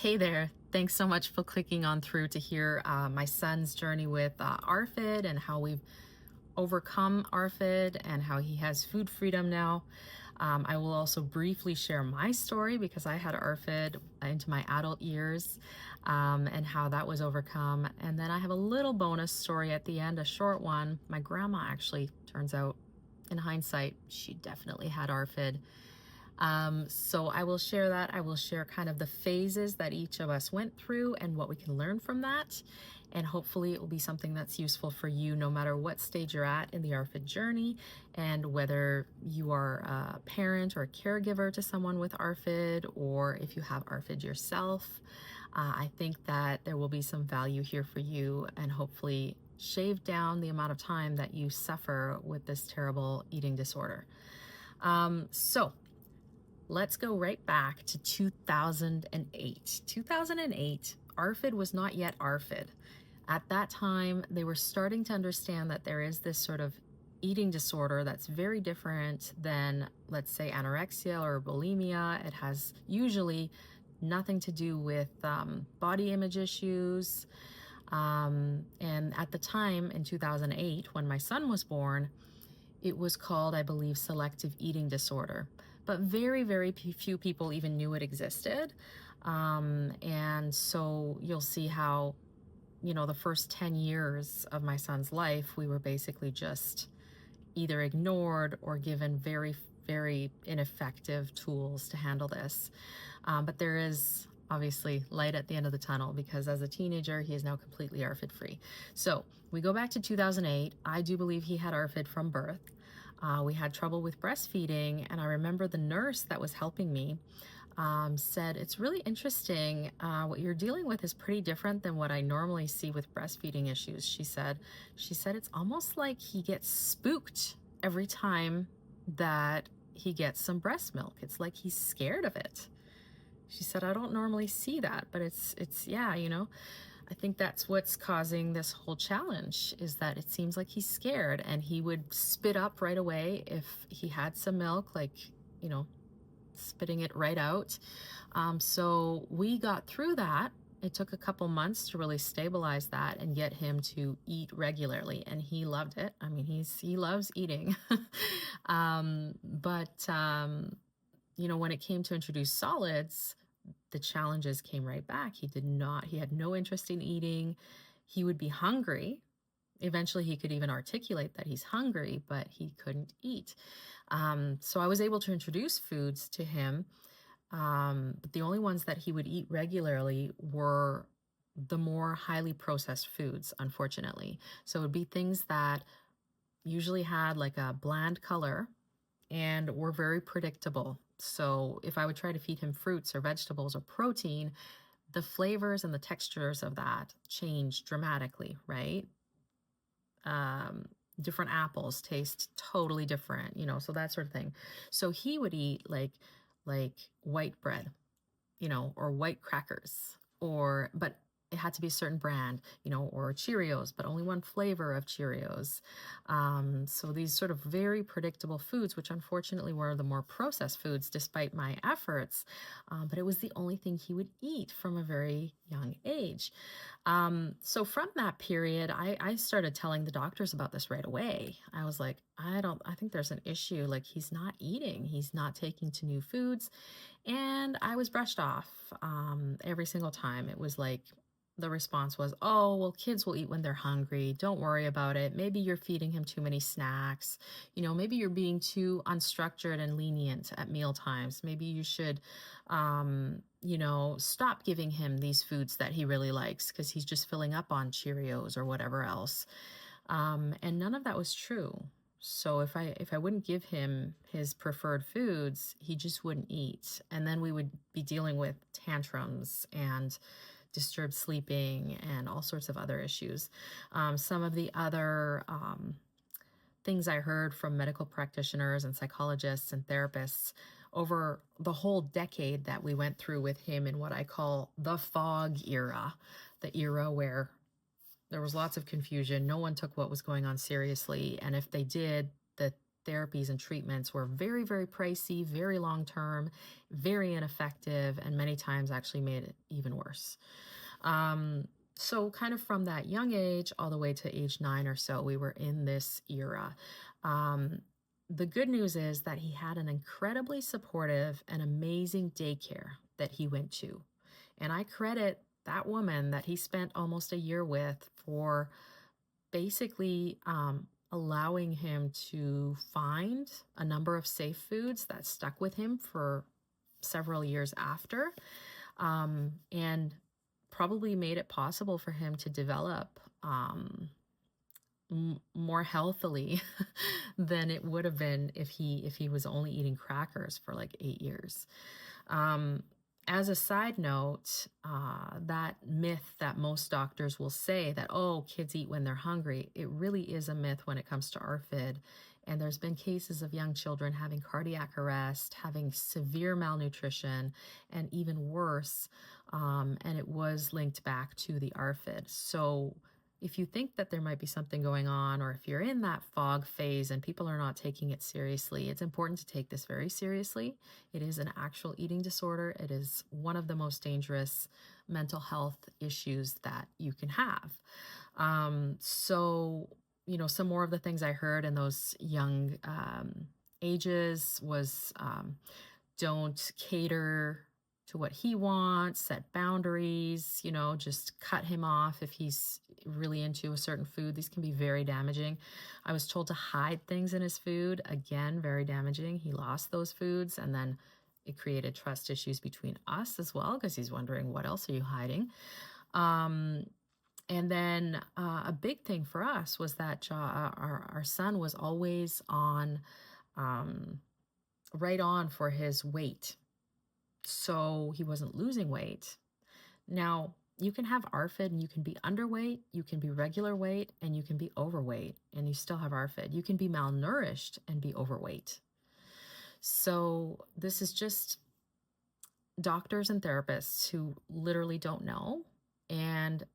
Hey there. Thanks so much for clicking on through to hear my son's journey with ARFID and how we've overcome ARFID and how he has food freedom now. I will also briefly share my story because I had ARFID into my adult years and how that was overcome. And then I have a little bonus story at the end, a short one. My grandma actually turns out, in hindsight, she definitely had ARFID. So I will share that. I will share kind of the phases that each of us went through and what we can learn from that. And hopefully it will be something that's useful for you no matter what stage you're at in the ARFID journey, and whether you are a parent or a caregiver to someone with ARFID, or if you have ARFID yourself. I think that there will be some value here for you, and hopefully shave down the amount of time that you suffer with this terrible eating disorder. So let's go right back to 2008. 2008, ARFID was not yet ARFID. At that time, they were starting to understand that there is this sort of eating disorder that's very different than, let's say, anorexia or bulimia. It has usually nothing to do with body image issues. And at the time in 2008, when my son was born, it was called, I believe, selective eating disorder. But very, very few people even knew it existed. And so you'll see how, the first 10 years of my son's life, we were basically just either ignored or given very, very ineffective tools to handle this. But there is obviously light at the end of the tunnel, because as a teenager, he is now completely ARFID free. So we go back to 2008. I do believe he had ARFID from birth. We had trouble with breastfeeding, and I remember the nurse that was helping me said, "It's really interesting. What you're dealing with is pretty different than what I normally see with breastfeeding issues." She said, "It's almost like he gets spooked every time that he gets some breast milk. It's like he's scared of it." She said, "I don't normally see that, but it's yeah, I think that's what's causing this whole challenge, is that it seems like he's scared, and he would spit up right away if he had some milk, like, spitting it right out." So we got through that. It took a couple months to really stabilize that and get him to eat regularly, and he loved it. I mean, he loves eating. But when it came to introduce solids, the challenges came right back. He had no interest in eating. He would be hungry. Eventually, he could even articulate that he's hungry, but he couldn't eat. So I was able to introduce foods to him, but the only ones that he would eat regularly were the more highly processed foods, unfortunately. So it would be things that usually had like a bland color and were very predictable. So if I would try to feed him fruits or vegetables or protein, the flavors and the textures of that change dramatically, right? Different apples taste totally different, so that sort of thing. So he would eat like white bread, or white crackers, but it had to be a certain brand, or Cheerios, but only one flavor of Cheerios. So these sort of very predictable foods, which unfortunately were the more processed foods despite my efforts, but it was the only thing he would eat from a very young age. So from that period, I started telling the doctors about this right away. I was like, I think there's an issue. Like, he's not eating, he's not taking to new foods. And I was brushed off every single time. It was like, the response was, "Oh, well, kids will eat when they're hungry. Don't worry about it. Maybe you're feeding him too many snacks. Maybe you're being too unstructured and lenient at meal times. Maybe you should, stop giving him these foods that he really likes because he's just filling up on Cheerios or whatever else." And none of that was true. So if I wouldn't give him his preferred foods, he just wouldn't eat. And then we would be dealing with tantrums and disturbed sleeping and all sorts of other issues. Some of the other things I heard from medical practitioners and psychologists and therapists over the whole decade that we went through with him in what I call the fog era, the era where there was lots of confusion. No one took what was going on seriously. And if they did, the therapies and treatments were very, very pricey, very long term, very ineffective, and many times actually made it even worse. Um, so, kind of from that young age all the way to age 9 or so, we were in this era. Um, the good news is that he had an incredibly supportive and amazing daycare that he went to. And I credit that woman that he spent almost a year with for basically allowing him to find a number of safe foods that stuck with him for several years after, and probably made it possible for him to develop more healthily than it would have been if he was only eating crackers for like 8 years. Um, as a side note, that myth that most doctors will say that, oh, kids eat when they're hungry, it really is a myth when it comes to ARFID. And there's been cases of young children having cardiac arrest, having severe malnutrition, and even worse. And it was linked back to the ARFID. So if you think that there might be something going on, or if you're in that fog phase and people are not taking it seriously, it's important to take this very seriously. It is an actual eating disorder. It is one of the most dangerous mental health issues that you can have. Some more of the things I heard in those young ages was don't cater to what he wants, set boundaries, just cut him off if he's really into a certain food. These can be very damaging. I was told to hide things in his food. Again, very damaging. He lost those foods, and then it created trust issues between us as well, because he's wondering, what else are you hiding? Um, and then a big thing for us was that our son was always right on for his weight. So he wasn't losing weight. Now, you can have ARFID and you can be underweight, you can be regular weight, and you can be overweight, and you still have ARFID. You can be malnourished and be overweight. So this is just doctors and therapists who literally don't know, and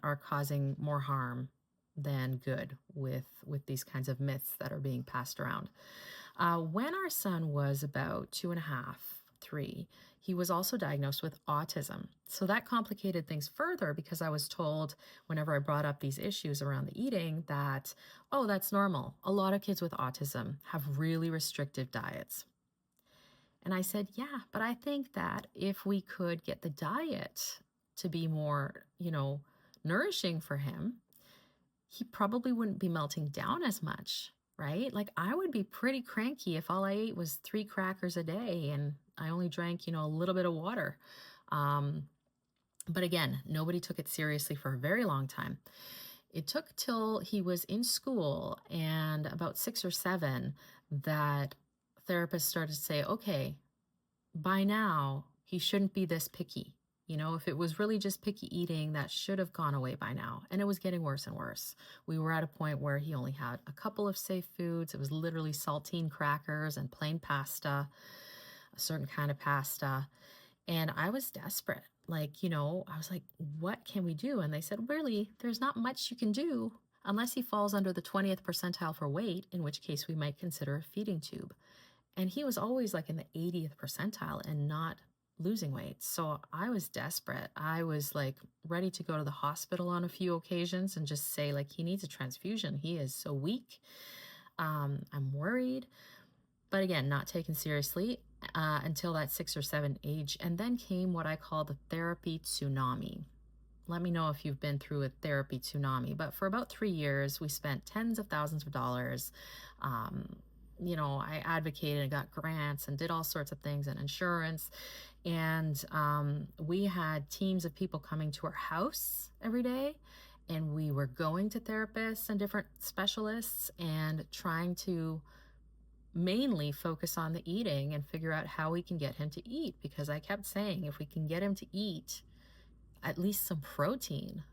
are causing more harm than good with these kinds of myths that are being passed around. When our son was about 2.5, 3, he was also diagnosed with autism. So that complicated things further, because I was told whenever I brought up these issues around the eating that, oh, that's normal. A lot of kids with autism have really restrictive diets. And I said, yeah, but I think that if we could get the diet to be more, nourishing for him, he probably wouldn't be melting down as much, right? Like, I would be pretty cranky if all I ate was 3 crackers a day and I only drank, a little bit of water. But again, nobody took it seriously for a very long time. It took till he was in school and about 6 or 7 that therapists started to say, okay, by now he shouldn't be this picky. If it was really just picky eating, that should have gone away by now. And it was getting worse and worse. We were at a point where he only had a couple of safe foods. It was literally saltine crackers and plain pasta, a certain kind of pasta. And I was desperate. I was like, what can we do? And they said, really, there's not much you can do unless he falls under the 20th percentile for weight, in which case we might consider a feeding tube. And he was always like in the 80th percentile and not losing weight. So I was desperate. I was like ready to go to the hospital on a few occasions and just say, like, he needs a transfusion. He is so weak. I'm worried. But again, not taken seriously until that 6 or 7 age. And then came what I call the therapy tsunami. Let me know if you've been through a therapy tsunami. But for about 3 years, we spent tens of thousands of dollars. I advocated and got grants and did all sorts of things and insurance. And we had teams of people coming to our house every day. And we were going to therapists and different specialists and trying to mainly focus on the eating and figure out how we can get him to eat. Because I kept saying, if we can get him to eat at least some protein,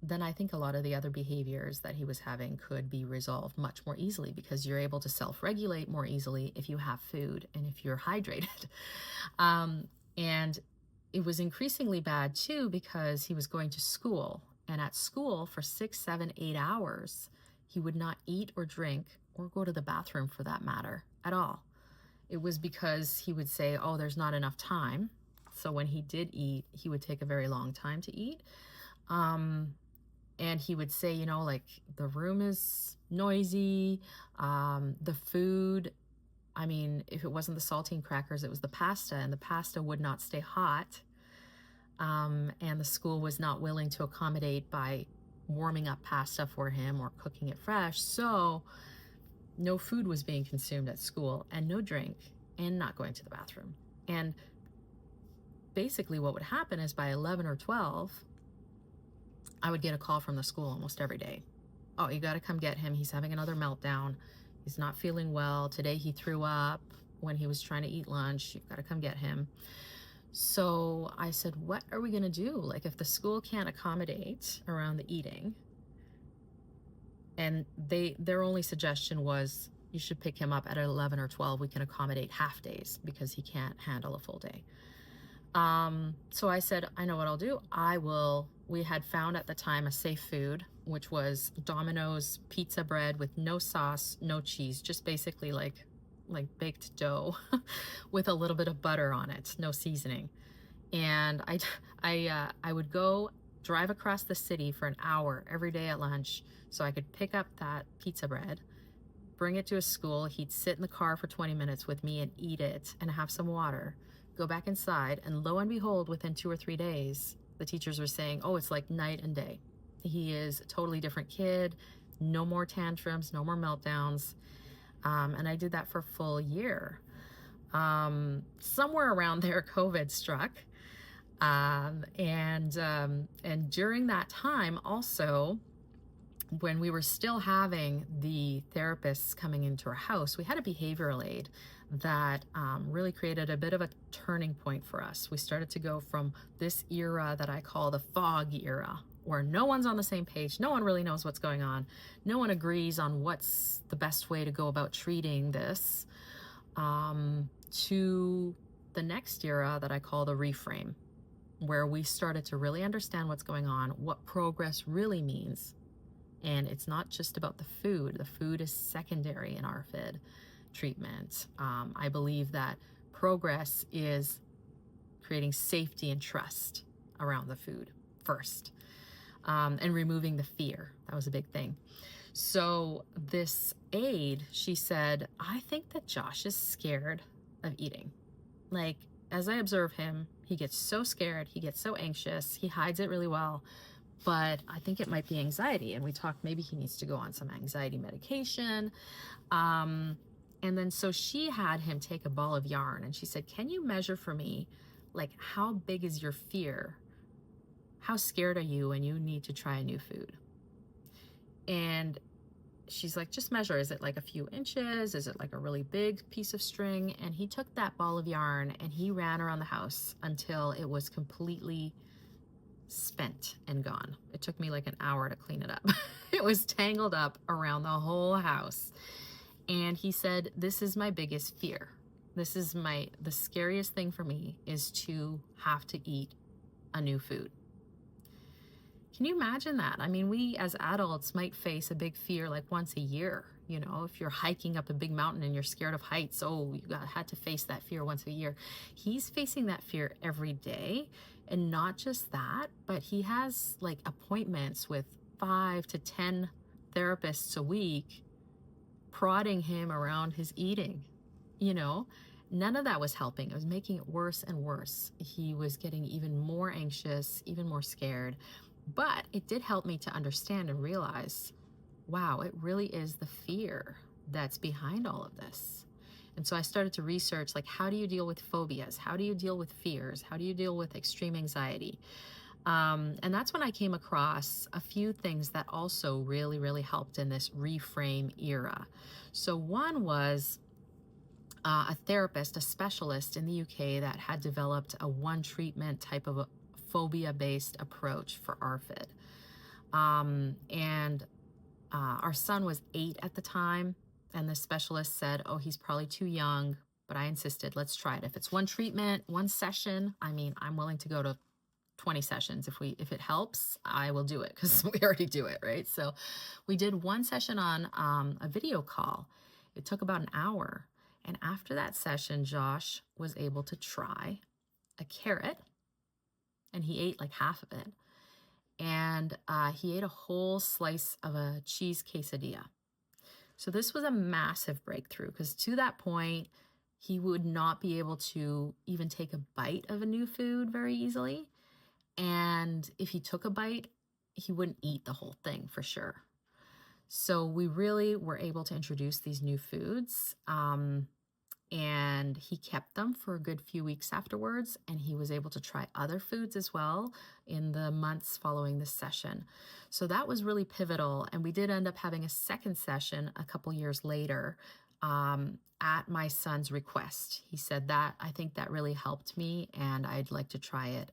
then I think a lot of the other behaviors that he was having could be resolved much more easily, because you're able to self-regulate more easily if you have food and if you're hydrated. And it was increasingly bad too, because he was going to school, and at school for 6, 7, 8 hours, he would not eat or drink or go to the bathroom for that matter at all. It was because he would say, oh, there's not enough time. So when he did eat, he would take a very long time to eat. And he would say, like, the room is noisy. The food, I mean, if it wasn't the saltine crackers, it was the pasta, and the pasta would not stay hot. And the school was not willing to accommodate by warming up pasta for him or cooking it fresh. So no food was being consumed at school, and no drink, and not going to the bathroom. And basically what would happen is by 11 or 12, I would get a call from the school almost every day. Oh, you got to come get him. He's having another meltdown. He's not feeling well. Today he threw up when he was trying to eat lunch. You've got to come get him. So I said, what are we going to do? Like, if the school can't accommodate around the eating, and their only suggestion was, you should pick him up at 11 or 12. We can accommodate half days because he can't handle a full day. So I said, I know what I'll do. We had found at the time a safe food, which was Domino's pizza bread with no sauce, no cheese, just basically like baked dough with a little bit of butter on it, no seasoning. And I would go drive across the city for an hour every day at lunch so I could pick up that pizza bread, bring it to his school. He'd sit in the car for 20 minutes with me and eat it and have some water, go back inside, and lo and behold, within 2 or 3 days, the teachers were saying, oh, it's like night and day. He is a totally different kid, no more tantrums, no more meltdowns. And I did that for a full year. Somewhere around there, COVID struck. And during that time also, when we were still having the therapists coming into our house, we had a behavioral aid that really created a bit of a turning point for us. We started to go from this era that I call the fog era, where no one's on the same page, no one really knows what's going on, no one agrees on what's the best way to go about treating this, to the next era that I call the reframe, where we started to really understand what's going on, what progress really means. And it's not just about the food. The food is secondary in ARFID treatment. I believe that progress is creating safety and trust around the food first, and removing the fear. That was a big thing. So this aide, she said, I think that Josh is scared of eating. Like, as I observe him, he gets so scared, he gets so anxious, he hides it really well. But I think it might be anxiety. And we talked, maybe he needs to go on some anxiety medication. And then so she had him take a ball of yarn, and she said, can you measure for me, like, how big is your fear? How scared are you when you need to try a new food? And she's like, just measure. Is it like a few inches? Is it like a really big piece of string? And he took that ball of yarn and he ran around the house until it was completely spent and gone. It took me like an hour to clean it up. It was tangled up around the whole house. And he said, this is my biggest fear. This is the scariest thing for me, is to have to eat a new food. Can you imagine that? I mean, we as adults might face a big fear like once a year. You know, if you're hiking up a big mountain and you're scared of heights, had to face that fear once a year. He's facing that fear every day. And not just that, but he has like appointments with 5 to 10 therapists a week prodding him around his eating. You know, none of that was helping. It was making it worse and worse. He was getting even more anxious, even more scared. But it did help me to understand and realize, wow, it really is the fear that's behind all of this. And so I started to research, like, how do you deal with phobias? How do you deal with fears? How do you deal with extreme anxiety? And that's when I came across a few things that also really, really helped in this reframe era. So one was a therapist, a specialist in the UK that had developed a one treatment type of a phobia-based approach for ARFID. Our son was 8 at the time. And the specialist said, oh, he's probably too young, but I insisted, let's try it. If it's one treatment, one session, I mean, I'm willing to go to 20 sessions. If it helps, I will do it because we already do it, right? So we did one session on a video call. It took about an hour. And after that session, Josh was able to try a carrot, and he ate like half of it. And he ate a whole slice of a cheese quesadilla. So this was a massive breakthrough because to that point, he would not be able to even take a bite of a new food very easily. And if he took a bite, he wouldn't eat the whole thing for sure. So we really were able to introduce these new foods. And he kept them for a good few weeks afterwards, and he was able to try other foods as well in the months following this session. So that was really pivotal, and we did end up having a second session a couple years later at my son's request. He said that, I think that really helped me, and I'd like to try it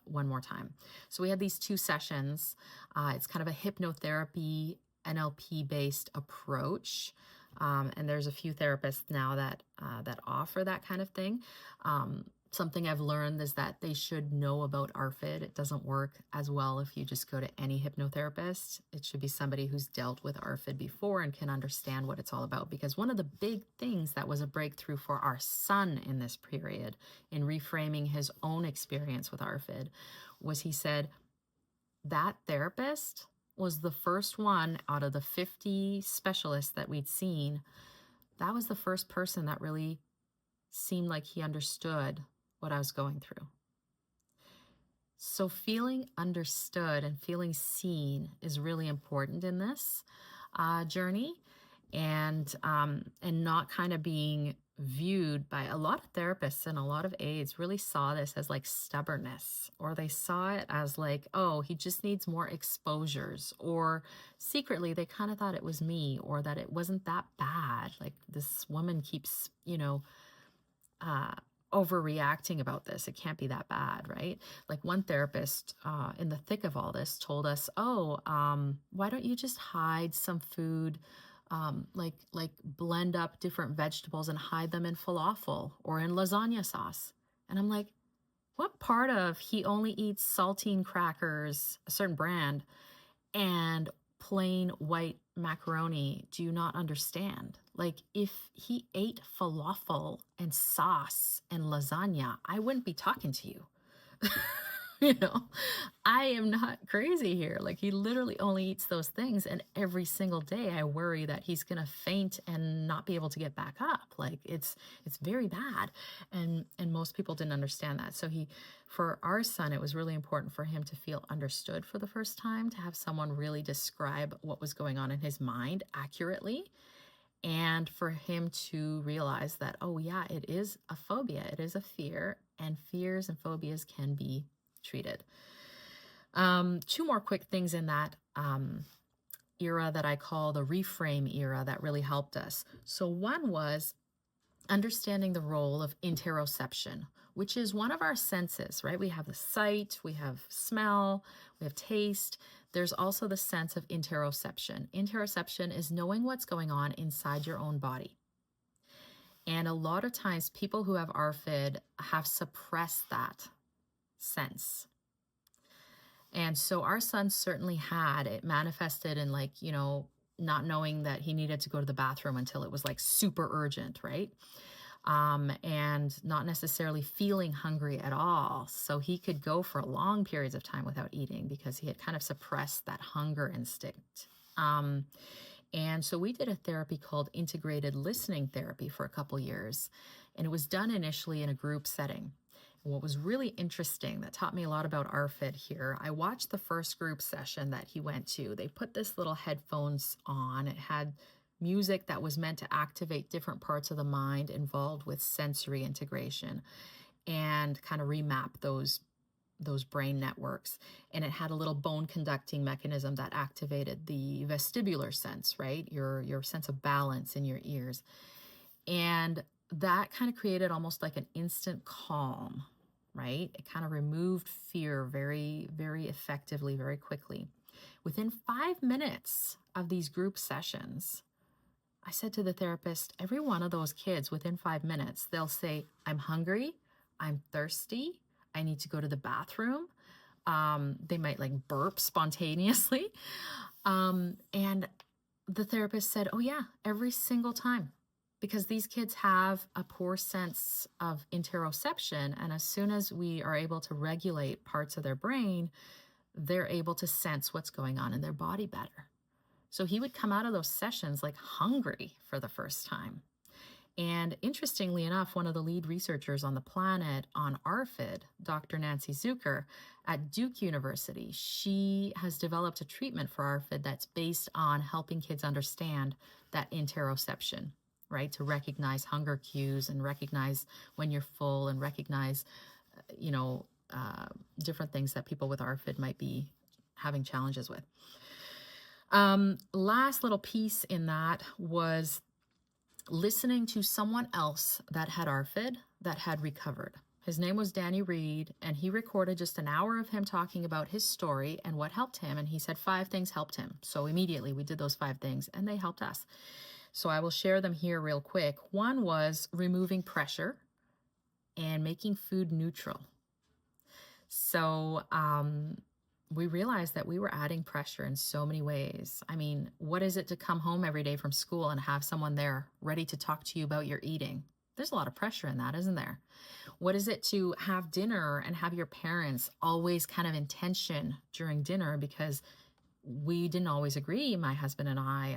one more time. So we had these two sessions. It's kind of a hypnotherapy, NLP-based approach. And there's a few therapists now that offer that kind of thing. Something I've learned is that they should know about ARFID. It doesn't work as well if you just go to any hypnotherapist. It should be somebody who's dealt with ARFID before and can understand what it's all about. Because one of the big things that was a breakthrough for our son in this period, in reframing his own experience with ARFID, was he said that therapist was the first one out of the 50 specialists that we'd seen. That was the first person that really seemed like he understood what I was going through. So feeling understood and feeling seen is really important in this journey, and not kind of being viewed by a lot of therapists and a lot of aides really saw this as like stubbornness, or they saw it as like, oh, he just needs more exposures, or secretly they kind of thought it was me, or that it wasn't that bad. Like this woman keeps, overreacting about this. It can't be that bad, right? Like one therapist in the thick of all this told us, why don't you just hide some food, like blend up different vegetables and hide them in falafel or in lasagna sauce. And I'm like, what part of he only eats saltine crackers, a certain brand, and plain white macaroni do you not understand? Like if he ate falafel and sauce and lasagna, I wouldn't be talking to you. I am not crazy here. Like he literally only eats those things, and every single day I worry that he's gonna faint and not be able to get back up. Like it's very bad, and most people didn't understand that. So for our son, it was really important for him to feel understood for the first time, to have someone really describe what was going on in his mind accurately, and for him to realize that, oh yeah, it is a phobia, it is a fear, and fears and phobias can be treated. Two more quick things in that era that I call the reframe era that really helped us. So one was understanding the role of interoception, which is one of our senses, right? We have the sight, we have smell, we have taste. There's also the sense of interoception. Interoception is knowing what's going on inside your own body. And a lot of times people who have ARFID have suppressed that sense. And so our son certainly had it manifested in not knowing that he needed to go to the bathroom until it was like super urgent, right? And not necessarily feeling hungry at all. So he could go for long periods of time without eating because he had kind of suppressed that hunger instinct. And so we did a therapy called integrated listening therapy for a couple years. And it was done initially in a group setting. And what was really interesting that taught me a lot about ARFID here, I watched the first group session that he went to. They put this little headphones on. It had music that was meant to activate different parts of the mind involved with sensory integration and kind of remap those brain networks. And it had a little bone conducting mechanism that activated the vestibular sense, right? Your sense of balance in your ears. And that kind of created almost like an instant calm, right? It kind of removed fear very, very effectively, very quickly. Within 5 minutes of these group sessions, I said to the therapist, every one of those kids within 5 minutes, they'll say, I'm hungry, I'm thirsty, I need to go to the bathroom, They might like burp spontaneously. And the therapist said, oh, yeah, every single time. Because these kids have a poor sense of interoception. And as soon as we are able to regulate parts of their brain, they're able to sense what's going on in their body better. So he would come out of those sessions like hungry for the first time. And interestingly enough, one of the lead researchers on the planet on ARFID, Dr. Nancy Zucker at Duke University, she has developed a treatment for ARFID that's based on helping kids understand that interoception, right? To recognize hunger cues and recognize when you're full and recognize, you know, different things that people with ARFID might be having challenges with. Last little piece in that was listening to someone else that had ARFID that had recovered. His name was Danny Reed, and he recorded just an hour of him talking about his story and what helped him. And he said 5 things helped him. So immediately we did those 5 things and they helped us. So I will share them here real quick. One was removing pressure and making food neutral. So we realized that we were adding pressure in so many ways. I mean, what is it to come home every day from school and have someone there ready to talk to you about your eating? There's a lot of pressure in that, isn't there? What is it to have dinner and have your parents always kind of in tension during dinner because we didn't always agree, my husband and I,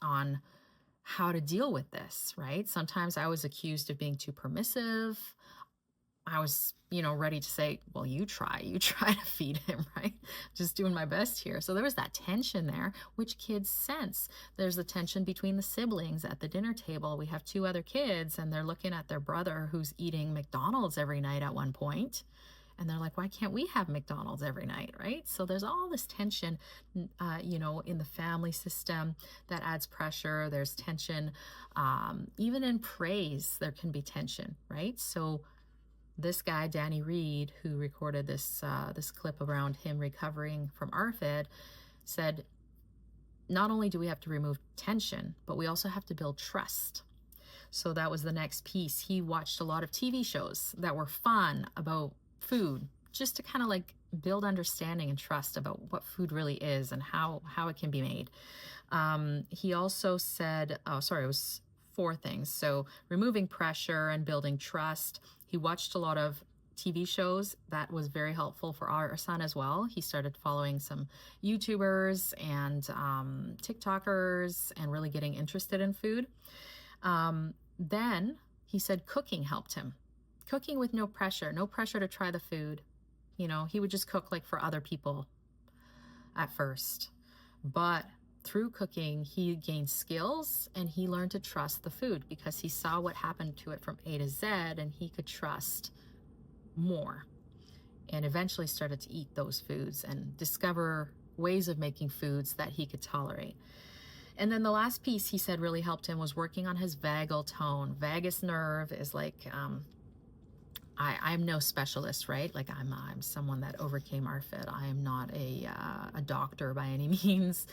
on how to deal with this, right? Sometimes I was accused of being too permissive. I was, ready to say, well, you try to feed him, right? Just doing my best here. So there was that tension there, which kids sense. There's the tension between the siblings at the dinner table. We have 2 other kids and they're looking at their brother who's eating McDonald's every night at one point. And they're like, why can't we have McDonald's every night, right? So there's all this tension, in the family system that adds pressure. There's tension. Even in praise, there can be tension, right? So this guy, Danny Reed, who recorded this clip around him recovering from ARFID, said, not only do we have to remove tension, but we also have to build trust. So that was the next piece. He watched a lot of TV shows that were fun about food, just to kind of like build understanding and trust about what food really is and how it can be made. He also said, it was 4 things. So removing pressure and building trust. He watched a lot of TV shows. That was very helpful for our son as well. He started following some YouTubers and TikTokers and really getting interested in food. Then he said cooking helped him. Cooking with no pressure to try the food. He would just cook like for other people at first. But through cooking, he gained skills and he learned to trust the food because he saw what happened to it from A to Z and he could trust more and eventually started to eat those foods and discover ways of making foods that he could tolerate. And then the last piece he said really helped him was working on his vagal tone. Vagus nerve is like, I'm no specialist, right? Like I'm someone that overcame ARFID. I am not a doctor by any means,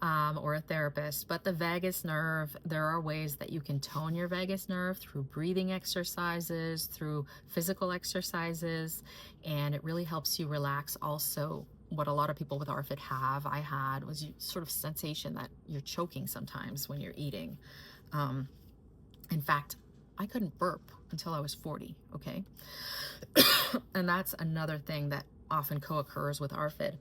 or a therapist, but the vagus nerve, there are ways that you can tone your vagus nerve through breathing exercises, through physical exercises, and it really helps you relax also. What a lot of people with ARFID I had was sort of sensation that you're choking sometimes when you're eating. In fact, I couldn't burp until I was 40, okay? And that's another thing that often co-occurs with ARFID.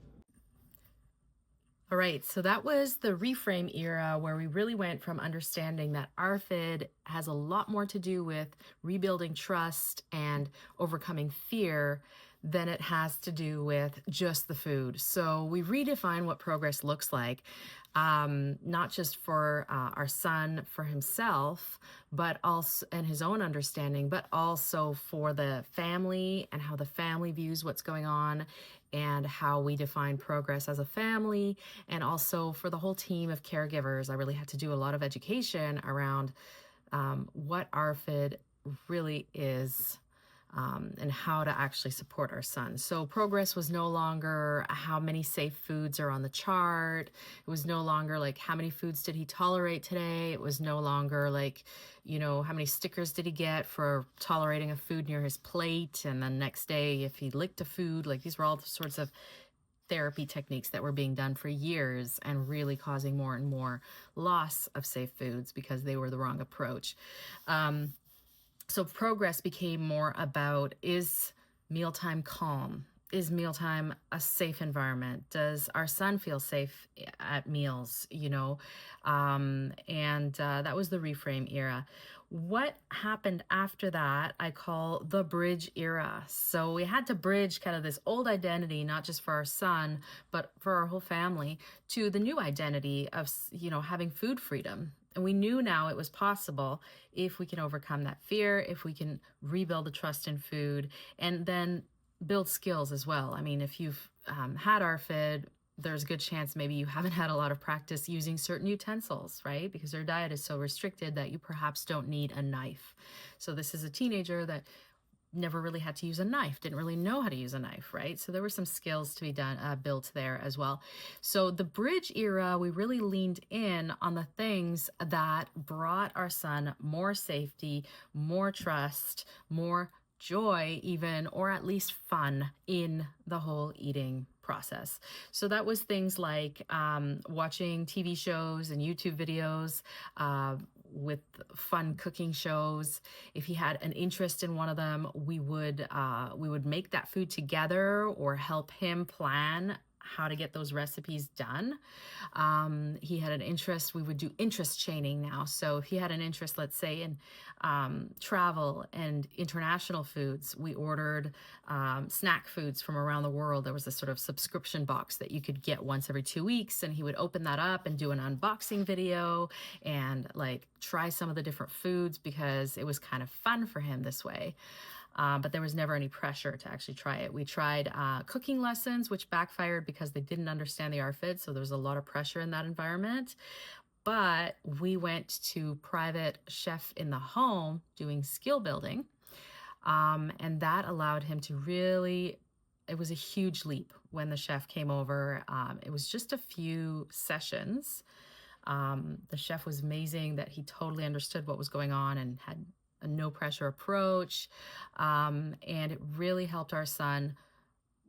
All right, so that was the reframe era where we really went from understanding that ARFID has a lot more to do with rebuilding trust and overcoming fear than it has to do with just the food. So we redefine what progress looks like, not just for our son, for himself, but also and his own understanding, but also for the family and how the family views what's going on and how we define progress as a family, and also for the whole team of caregivers. I really had to do a lot of education around what ARFID really is. and how to actually support our son. So progress was no longer how many safe foods are on the chart. It was no longer like how many foods did he tolerate today. It was no longer like, how many stickers did he get for tolerating a food near his plate. And then next day, if he licked a food, like these were all the sorts of therapy techniques that were being done for years and really causing more and more loss of safe foods because they were the wrong approach. So progress became more about, is mealtime calm? Is mealtime a safe environment? Does our son feel safe at meals? And that was the reframe era. What happened after that, I call the bridge era. So we had to bridge kind of this old identity, not just for our son, but for our whole family, to the new identity of, having food freedom. And we knew now it was possible if we can overcome that fear, if we can rebuild the trust in food, and then build skills as well. I mean, if you've had ARFID, there's a good chance maybe you haven't had a lot of practice using certain utensils, right? Because their diet is so restricted that you perhaps don't need a knife. So this is a teenager that never really had to use a knife, didn't really know how to use a knife, right? So there were some skills to be done, built there as well. So the bridge era, we really leaned in on the things that brought our son more safety, more trust, more joy even, or at least fun in the whole eating process. So that was things like watching TV shows and YouTube videos with fun cooking shows. If he had an interest in one of them, we would make that food together or help him plan how to get those recipes done. He had an interest, we would do interest chaining now. So if he had an interest, let's say, in travel and international foods, we ordered snack foods from around the world. There was a sort of subscription box that you could get once every 2 weeks, and he would open that up and do an unboxing video and like try some of the different foods because it was kind of fun for him this way. But there was never any pressure to actually try it. We tried cooking lessons, which backfired because they didn't understand the ARFID, so there was a lot of pressure in that environment. But we went to private chef in the home doing skill building, and that allowed him to really, it was a huge leap when the chef came over. It was just a few sessions. The chef was amazing that he totally understood what was going on and had a no pressure approach. And it really helped our son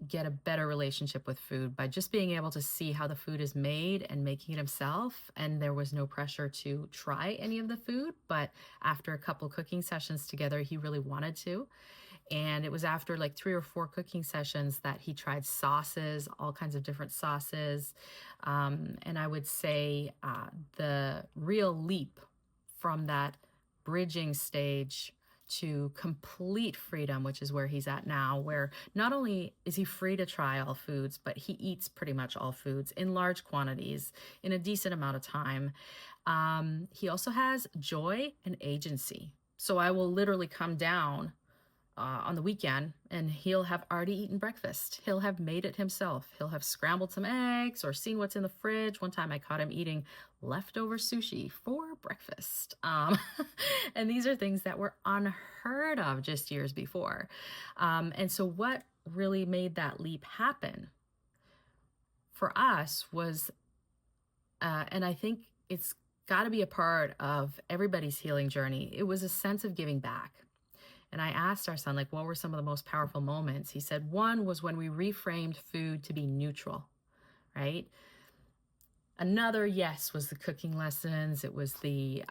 get a better relationship with food by just being able to see how the food is made and making it himself. And there was no pressure to try any of the food. But after a couple cooking sessions together, he really wanted to. And it was after like 3 or 4 cooking sessions that he tried sauces, all kinds of different sauces. And I would say the real leap from that bridging stage to complete freedom, which is where he's at now, where not only is he free to try all foods, but he eats pretty much all foods in large quantities in a decent amount of time. He also has joy and agency. So I will literally come down on the weekend and he'll have already eaten breakfast. He'll have made it himself. He'll have scrambled some eggs or seen what's in the fridge. One time I caught him eating leftover sushi for breakfast. And these are things that were unheard of just years before. And so what really made that leap happen for us was, and I think it's got to be a part of everybody's healing journey, it was a sense of giving back. And I asked our son, like, what were some of the most powerful moments? He said one was when we reframed food to be neutral, right? Another, yes, was the cooking lessons. It was the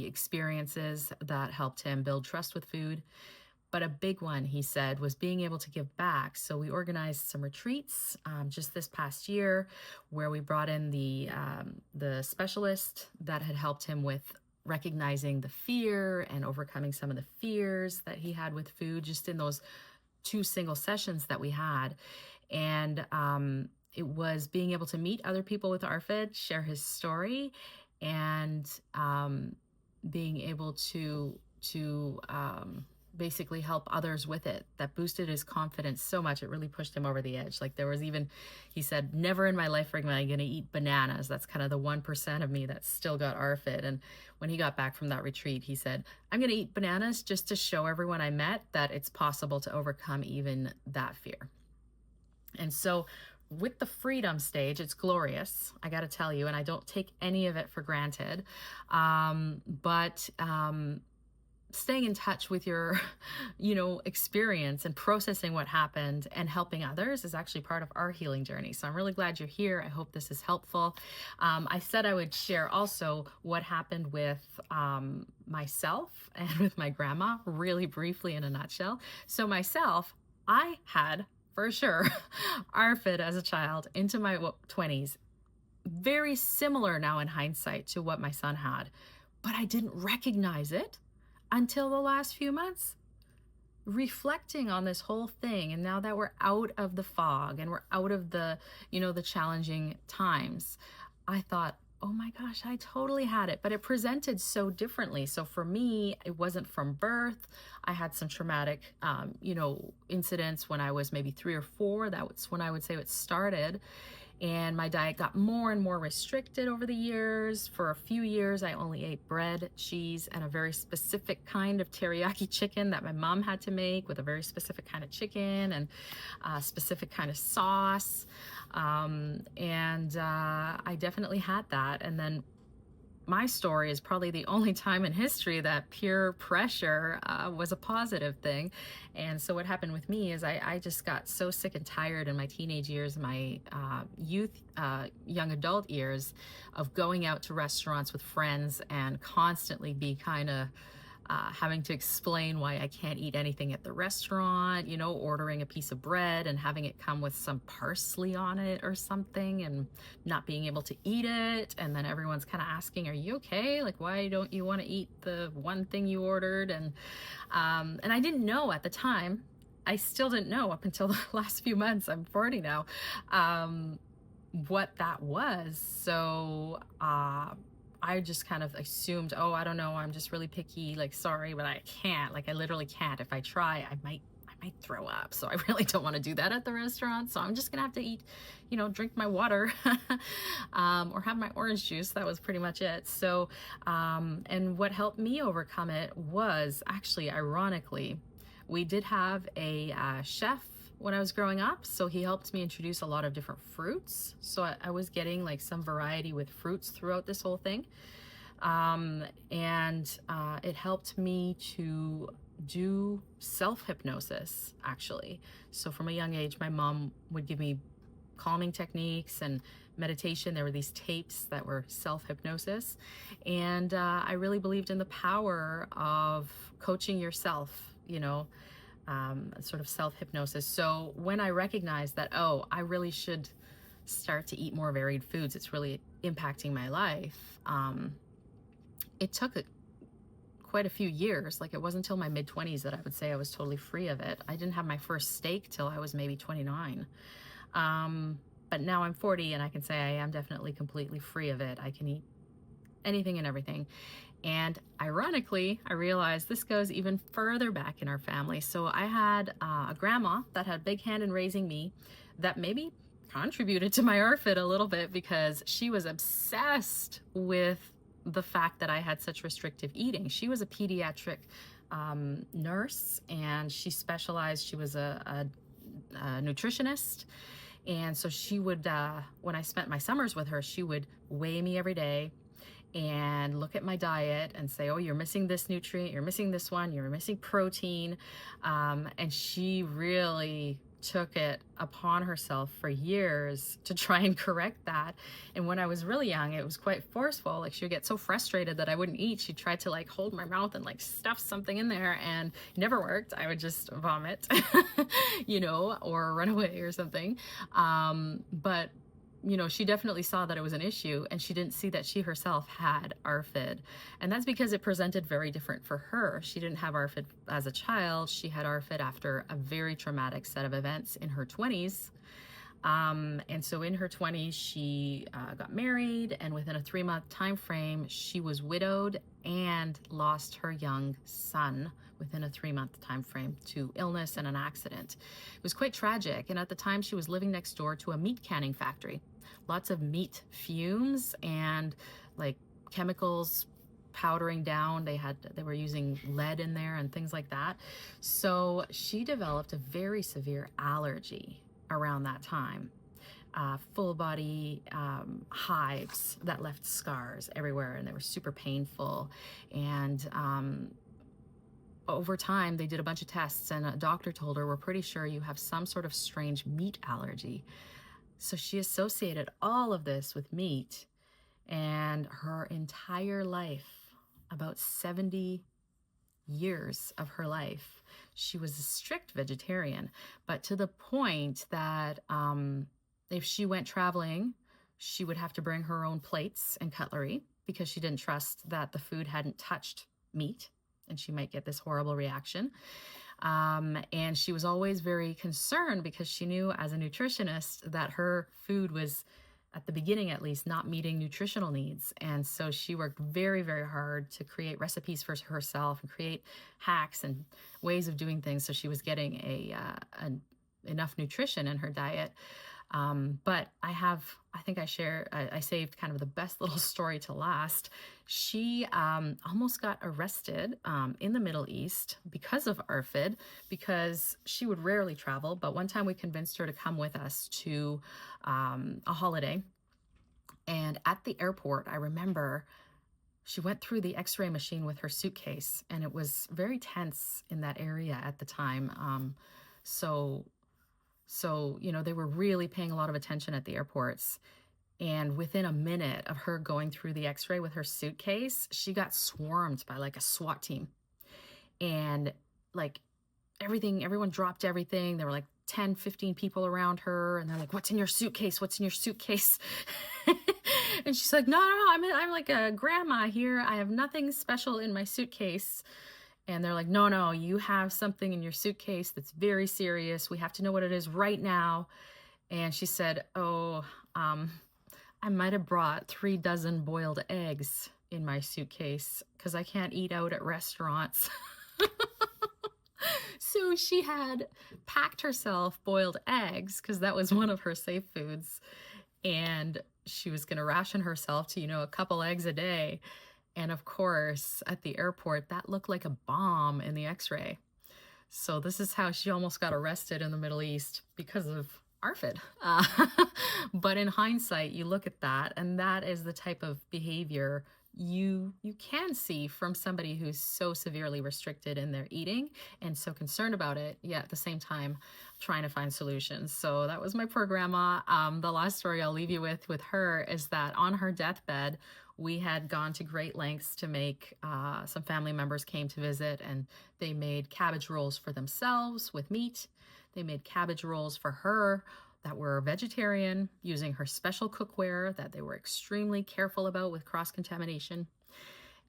experiences that helped him build trust with food. But a big one, he said, was being able to give back. So we organized some retreats just this past year where we brought in the specialist that had helped him with recognizing the fear and overcoming some of the fears that he had with food just in those 2 single sessions that we had. And it was being able to meet other people with ARFID, share his story, and being able to basically help others with it. That boosted his confidence so much. It really pushed him over the edge. Like there was even, he said, never in my life am I going to eat bananas. That's kind of the 1% of me that's still got ARFID. And when he got back from that retreat, he said, I'm going to eat bananas just to show everyone I met that it's possible to overcome even that fear. And so with the freedom stage, it's glorious, I got to tell you, and I don't take any of it for granted. But staying in touch with your, experience and processing what happened and helping others is actually part of our healing journey. So I'm really glad you're here. I hope this is helpful. I said I would share also what happened with myself and with my grandma, really briefly in a nutshell. So myself, I had for sure ARFID as a child into my 20s. Very similar now in hindsight to what my son had, but I didn't recognize it until the last few months. Reflecting on this whole thing, and now that we're out of the fog and we're out of the, the challenging times, I thought, oh my gosh, I totally had it, but it presented so differently. So for me, it wasn't from birth. I had some traumatic, incidents when I was maybe 3 or 4. That's when I would say it started. And my diet got more and more restricted over the years. For a few years, I only ate bread, cheese, and a very specific kind of teriyaki chicken that my mom had to make with a very specific kind of chicken and a specific kind of sauce. I definitely had that. And then my story is probably the only time in history that peer pressure was a positive thing. And so what happened with me is I just got so sick and tired in my teenage years, my young adult years, of going out to restaurants with friends and constantly be kind of having to explain why I can't eat anything at the restaurant, ordering a piece of bread and having it come with some parsley on it or something and not being able to eat it. And then everyone's kind of asking, are you okay? Like, why don't you want to eat the one thing you ordered? And I didn't know at the time. I still didn't know up until the last few months. I'm 40 now, what that was. So, I just kind of assumed, oh, I don't know, I'm just really picky, like, sorry, but I can't, like, I literally can't. If I try, I might throw up. So I really don't want to do that at the restaurant. So I'm just gonna have to eat, drink my water, or have my orange juice. That was pretty much it. So, and what helped me overcome it was actually, ironically, we did have a chef when I was growing up. So he helped me introduce a lot of different fruits. So I was getting like some variety with fruits throughout this whole thing. It helped me to do self-hypnosis, actually. So from a young age, my mom would give me calming techniques and meditation. There were these tapes that were self-hypnosis. And I really believed in the power of coaching yourself, sort of self-hypnosis. So when I recognized that, oh, I really should start to eat more varied foods, it's really impacting my life. It took quite a few years. Like, it wasn't until my mid-20s that I would say I was totally free of it. I didn't have my first steak till I was maybe 29. But now I'm 40 and I can say I am definitely completely free of it. I can eat anything and everything. And ironically, I realized this goes even further back in our family. So I had a grandma that had a big hand in raising me that maybe contributed to my ARFID a little bit, because she was obsessed with the fact that I had such restrictive eating. She was a pediatric nurse, and she specialized, she was a nutritionist. And so she would, when I spent my summers with her, she would weigh me every day and look at my diet and say, oh, you're missing this nutrient, you're missing this one, you're missing protein. And she really took it upon herself for years to try and correct that. And when I was really young, it was quite forceful. Like, she would get so frustrated that I wouldn't eat. She tried to like hold my mouth and like stuff something in there, and it never worked. I would just vomit, or run away or something. But she definitely saw that it was an issue, and she didn't see that she herself had ARFID. And that's because it presented very different for her. She didn't have ARFID as a child. She had ARFID after a very traumatic set of events in her 20s. And so in her 20s, she got married, and within a 3-month time frame, she was widowed and lost her young son within a 3-month time frame to illness and an accident. It was quite tragic, and at the time she was living next door to a meat canning factory. Lots of meat fumes and like chemicals powdering down. They were using lead in there and things like that. So she developed a very severe allergy around that time. Full body hives that left scars everywhere, and they were super painful. And over time, they did a bunch of tests, and a doctor told her, "We're pretty sure you have some sort of strange meat allergy." So she associated all of this with meat, and her entire life, about 70 years of her life, she was a strict vegetarian, but to the point that if she went traveling, she would have to bring her own plates and cutlery because she didn't trust that the food hadn't touched meat and she might get this horrible reaction. And she was always very concerned because she knew as a nutritionist that her food was, at the beginning at least, not meeting nutritional needs. And so she worked very, very hard to create recipes for herself and create hacks and ways of doing things so she was getting enough nutrition in her diet. But I saved kind of the best little story to last. She almost got arrested in the Middle East because of ARFID, because she would rarely travel. But one time we convinced her to come with us to a holiday. And at the airport, I remember she went through the x-ray machine with her suitcase, and it was very tense in that area at the time. So, they were really paying a lot of attention at the airports. And within a minute of her going through the x-ray with her suitcase, she got swarmed by like a SWAT team. And like everyone dropped everything. There were like 10, 15 people around her, and they're like, "What's in your suitcase? What's in your suitcase?" And she's like, "No, I'm like a grandma here. I have nothing special in my suitcase." And they're like, no, you have something in your suitcase that's very serious. We have to know what it is right now. And she said, I might have brought 3 dozen boiled eggs in my suitcase because I can't eat out at restaurants. So she had packed herself boiled eggs because that was one of her safe foods. And she was going to ration herself to, a couple eggs a day. And of course, at the airport, that looked like a bomb in the x-ray. So this is how she almost got arrested in the Middle East because of ARFID. But in hindsight, you look at that, and that is the type of behavior you can see from somebody who's so severely restricted in their eating and so concerned about it, yet at the same time trying to find solutions. So that was my poor grandma. The last story I'll leave you with her is that on her deathbed, we had gone to great lengths to make, some family members came to visit, and they made cabbage rolls for themselves with meat. They made cabbage rolls for her that were vegetarian, using her special cookware that they were extremely careful about with cross-contamination.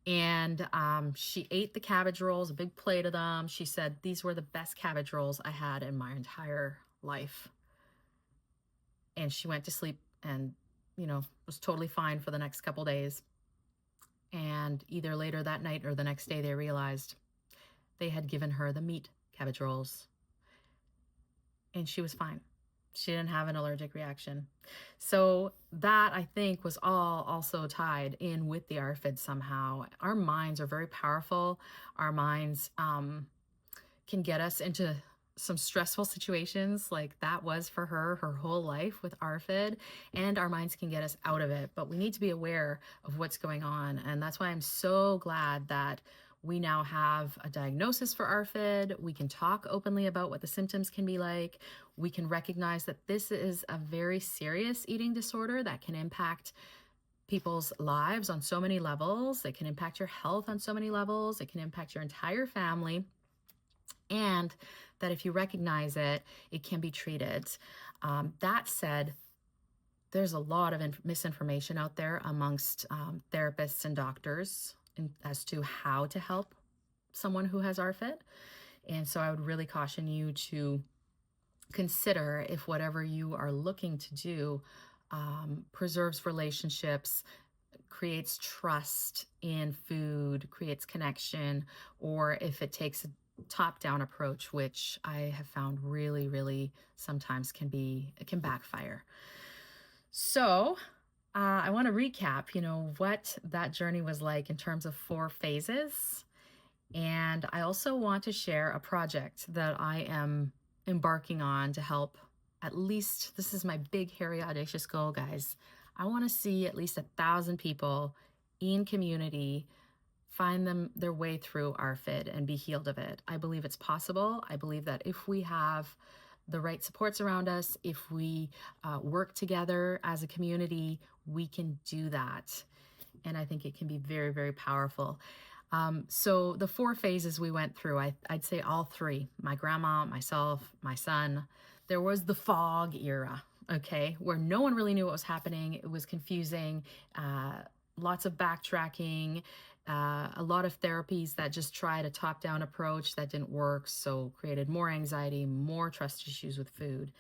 And she ate the cabbage rolls, a big plate of them. She said, "These were the best cabbage rolls I had in my entire life." And she went to sleep and, was totally fine for the next couple days. And either later that night or the next day, they realized they had given her the meat cabbage rolls. And she was fine. She didn't have an allergic reaction. So that, I think, was all also tied in with the ARFID somehow. Our minds are very powerful. Our minds can get us into some stressful situations like that was for her whole life with ARFID, and our minds can get us out of it. But we need to be aware of what's going on. And that's why I'm so glad that we now have a diagnosis for ARFID. We can talk openly about what the symptoms can be like. We can recognize that this is a very serious eating disorder that can impact people's lives on so many levels. It can impact your health on so many levels. It can impact your entire family. And that if you recognize it, it can be treated. That said, there's a lot of misinformation out there amongst therapists and doctors as to how to help someone who has ARFID. And so I would really caution you to consider if whatever you are looking to do preserves relationships, creates trust in food, creates connection, or if it takes a top-down approach, which I have found really, really sometimes it can backfire. So I want to recap, what that journey was like in terms of 4 phases. And I also want to share a project that I am embarking on to help at least, this is my big, hairy, audacious goal, guys. I want to see at least 1,000 people in community find their way through ARFID and be healed of it. I believe it's possible. I believe that if we have the right supports around us, if we work together as a community, we can do that. And I think it can be very, very powerful. So the 4 phases we went through, I'd say all 3, my grandma, myself, my son, there was the fog era, okay, where no one really knew what was happening. It was confusing, lots of backtracking, a lot of therapies that just tried a top-down approach that didn't work, so created more anxiety, more trust issues with food.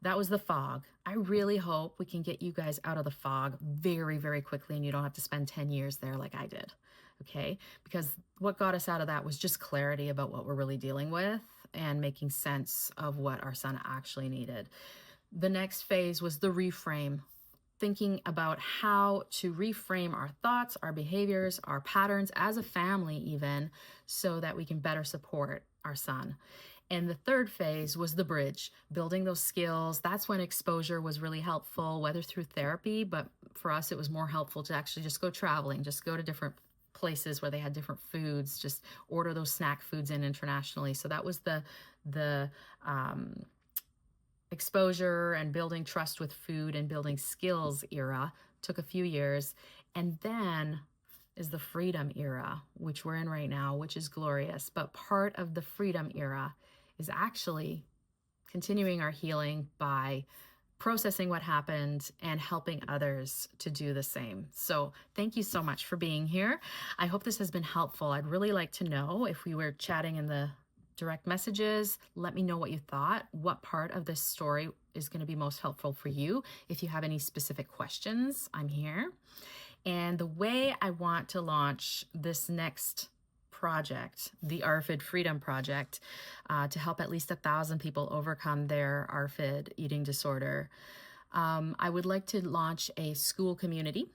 That was the fog. I really hope we can get you guys out of the fog very, very quickly and you don't have to spend 10 years there like I did, okay? Because what got us out of that was just clarity about what we're really dealing with and making sense of what our son actually needed. The next phase was the reframe, thinking about how to reframe our thoughts, our behaviors, our patterns as a family even, so that we can better support our son. And the third phase was the bridge, building those skills. That's when exposure was really helpful, whether through therapy, but for us, it was more helpful to actually just go traveling, just go to different places where they had different foods, just order those snack foods in internationally. So that was the exposure and building trust with food and building skills era. Took a few years. And then is the freedom era, which we're in right now, which is glorious. But part of the freedom era is actually continuing our healing by processing what happened and helping others to do the same. So thank you so much for being here. I hope this has been helpful. I'd really like to know, if we were chatting in the direct messages, let me know what you thought, what part of this story is going to be most helpful for you. If you have any specific questions, I'm here. And the way I want to launch this next project, the ARFID Freedom Project, to help at least 1,000 people overcome their ARFID eating disorder, I would like to launch a school community,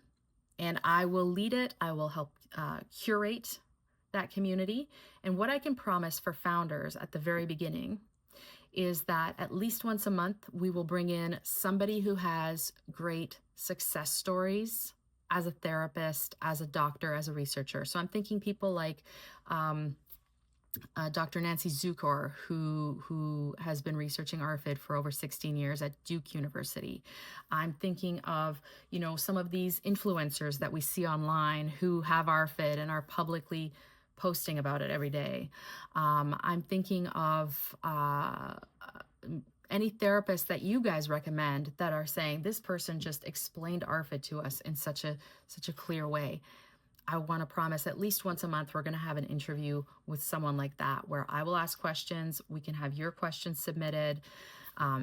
and I will lead it. I will help curate that community. And what I can promise for founders at the very beginning is that at least once a month, we will bring in somebody who has great success stories as a therapist, as a doctor, as a researcher. So I'm thinking people like Dr. Nancy Zukor, who has been researching ARFID for over 16 years at Duke University. I'm thinking of, some of these influencers that we see online who have ARFID and are publicly posting about it every day. I'm thinking of any therapists that you guys recommend that are saying, this person just explained ARFID to us in such a clear way. I want to promise at least once a month, we're going to have an interview with someone like that, where I will ask questions. We can have your questions submitted.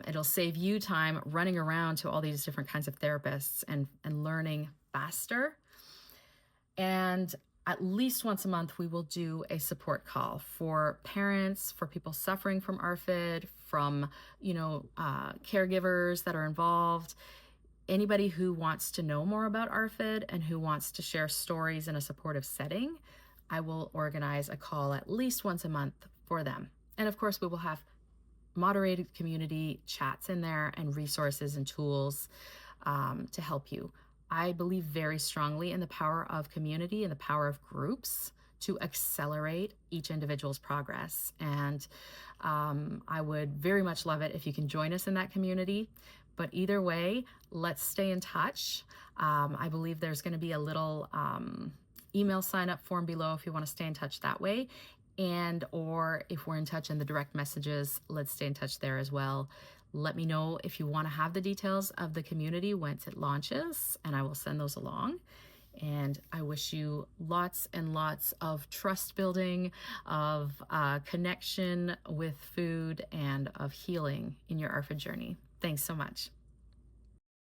It'll save you time running around to all these different kinds of therapists and learning faster. And at least once a month, we will do a support call for parents, for people suffering from ARFID, from, caregivers that are involved, anybody who wants to know more about ARFID and who wants to share stories in a supportive setting. I will organize a call at least once a month for them. And of course, we will have moderated community chats in there and resources and tools to help you. I believe very strongly in the power of community and the power of groups to accelerate each individual's progress. And I would very much love it if you can join us in that community. But either way, let's stay in touch. I believe there's going to be a little email sign-up form below if you want to stay in touch that way. Or if we're in touch in the direct messages, let's stay in touch there as well. Let me know if you want to have the details of the community once it launches, and I will send those along. And I wish you lots and lots of trust building, of connection with food, and of healing in your ARFID journey. Thanks so much.